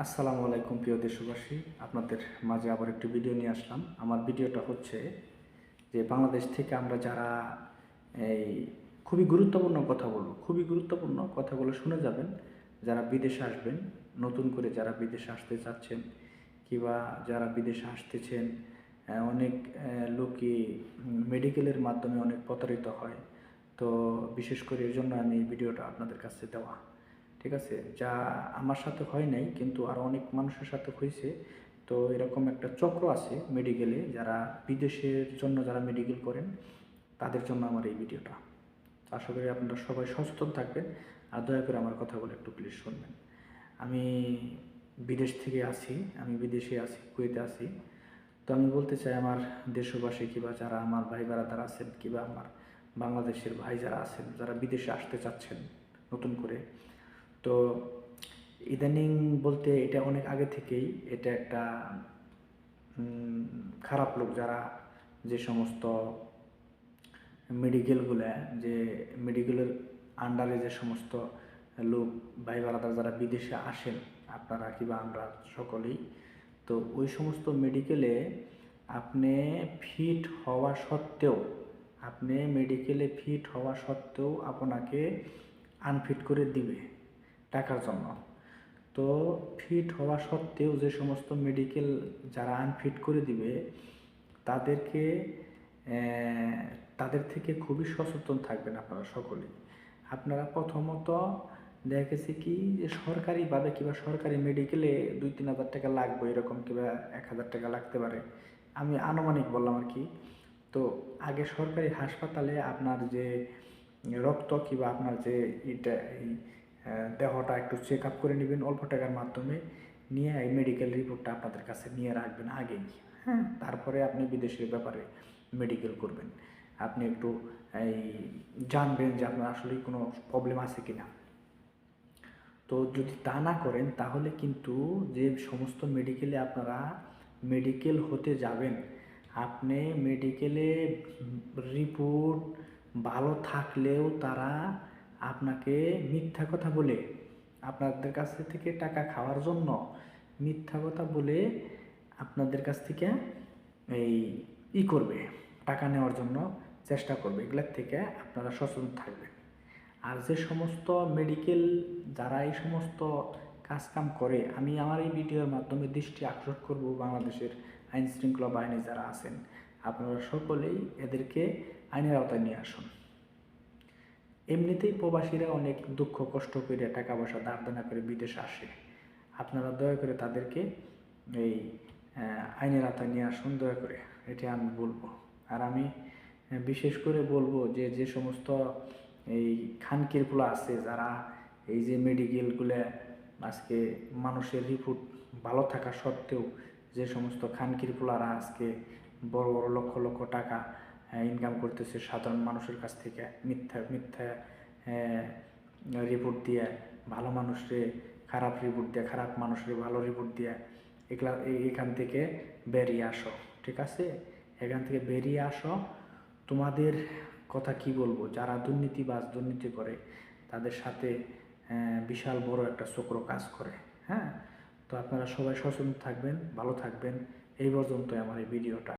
আসসালামু আলাইকুম প্রিয় দেশবাসী, আপনাদের মাঝে আবার একটি ভিডিও নিয়ে আসলাম। আমার ভিডিওটা হচ্ছে যে বাংলাদেশ থেকে আমরা যারা এই খুবই গুরুত্বপূর্ণ কথা বলবো, খুবই গুরুত্বপূর্ণ কথাগুলো শুনে যাবেন। যারা বিদেশে আসবেন, নতুন করে যারা বিদেশে আসতে চাচ্ছেন কিংবা যারা বিদেশে আসতেছেন, অনেক লোকই মেডিকেলের মাধ্যমে অনেক প্রতারিত হয়। তো বিশেষ করে এর জন্য আমি এই ভিডিওটা আপনাদের কাছে দেওয়া, ঠিক আছে? যা আমার সাথে হয় নাই, কিন্তু আরও অনেক মানুষের সাথে হয়েছে। তো এরকম একটা চক্র আছে মেডিকেলে, যারা বিদেশের জন্য যারা মেডিকেল করেন, তাদের জন্য আমার এই ভিডিওটা। আশা করি আপনারা সবাই সচেতন থাকবেন, আর দয়া করে আমার কথাগুলো একটু প্লিজ শুনবেন। আমি বিদেশ থেকে আসি, আমি বিদেশে আছি, কুয়েতে আছি। তো আমি বলতে চাই আমার দেশবাসী কিংবা যারা আমার ভাই বারাদার আছেন কিংবা আমার বাংলাদেশের ভাই যারা আছেন, যারা বিদেশে আসতে চাচ্ছেন নতুন করে, তো ইদানিং বলতে এটা অনেক আগে থেকেই এটা একটা খারাপ লোক, যারা যে সমস্ত মেডিকেলগুলো, যে মেডিকেলের আন্ডারে যে সমস্ত লোক ভাই বারাদার যারা বিদেশে আসেন, আপনারা কিংবা আমরা সকলেই, তো ওই সমস্ত মেডিকেলে আপনি ফিট হওয়া সত্ত্বেও, আপনি মেডিকেলে ফিট হওয়া সত্ত্বেও আপনাকে আনফিট করে দিবে টাকার জন্য। তো ফিট হওয়া সত্ত্বেও যে সমস্ত মেডিকেল যারা আনফিট করে দিবে, তাদেরকে তাদের থেকে খুবই সচেতন থাকবেন আপনারা সকলেই। আপনারা প্রথমত দেখা গেছে কি যে সরকারিভাবে কিংবা সরকারি মেডিকেলে 2-3 হাজার টাকা লাগবে, এরকম কিংবা 1,000 টাকা লাগতে পারে, আমি আনুমানিক বললাম আর কি। তো আগে সরকারি হাসপাতালে আপনার যে রক্ত কিংবা আপনার যে এটা এই দেহটা একটু চেক আপ করে নেবেন অল্প টাকার মাধ্যমে, নিয়ে এই মেডিকেল রিপোর্টটা আপনাদের কাছে নিয়ে রাখবেন আগেই। হ্যাঁ, তারপরে আপনি বিদেশের ব্যাপারে মেডিকেল করবেন। আপনি একটু এই জানবেন যে আপনার আসলে কোনো প্রবলেম আছে কি না। তো যদি তা না করেন, তাহলে কিন্তু যে সমস্ত মেডিকেলে আপনারা মেডিকেল হতে যাবেন, আপনি মেডিকেলে রিপোর্ট ভালো থাকলেও তারা আপনাকে মিথ্যা কথা বলে, আপনাদের কাছ থেকে টাকা খাওয়ার জন্য মিথ্যা কথা বলে আপনাদের কাছ থেকে এই করবে, টাকা নেওয়ার জন্য চেষ্টা করবে। এগুলোর থেকে আপনারা সচেতন থাকবেন। আর যে সমস্ত মেডিকেল যারা এই সমস্ত কাজকাম করে, আমি আমার এই ভিডিওর মাধ্যমে দৃষ্টি আকর্ষণ করব বাংলাদেশের আইন শৃঙ্খলা বাহিনী যারা আছেন, আপনারা সকলেই এদেরকে আইনের আওতায় নিয়ে আসুন। এমনিতেই প্রবাসীরা অনেক দুঃখ কষ্ট করে টাকা পয়সা ধার দেনা করে বিদেশে আসে, আপনারা দয়া করে তাদেরকে এই আইনের আওতায় নিয়ে আসুন দয়া করে, এটা আমি বলবো। আর আমি বিশেষ করে বলবো যে যে সমস্ত এই খানকিরগুলো আছে, যারা এই যে মেডিকেলগুলো আজকে মানুষের রিপোর্ট ভালো থাকা সত্ত্বেও যে সমস্ত খানকিরগুলারা আজকে বড় বড় লক্ষ লক্ষ টাকা ইনকাম করতেছে সাধারণ মানুষের কাছ থেকে, মিথ্যা মিথ্যা রিপোর্ট দিয়ে, ভালো মানুষরে খারাপ রিপোর্ট দিয়ে, খারাপ মানুষের ভালো রিপোর্ট দিয়ে, এগুলা এখান থেকে বেরিয়ে আসো, ঠিক আছে? এখান থেকে বেরিয়ে আসো। তোমাদের কথা কি বলবো, যারা দুর্নীতিবাজ দুর্নীতি করে, তাদের সাথে বিশাল বড় একটা চক্র কাজ করে। হ্যাঁ, তো আপনারা সবাই সচেতন থাকবেন, ভালো থাকবেন। এই পর্যন্তই আমার এই ভিডিওটা।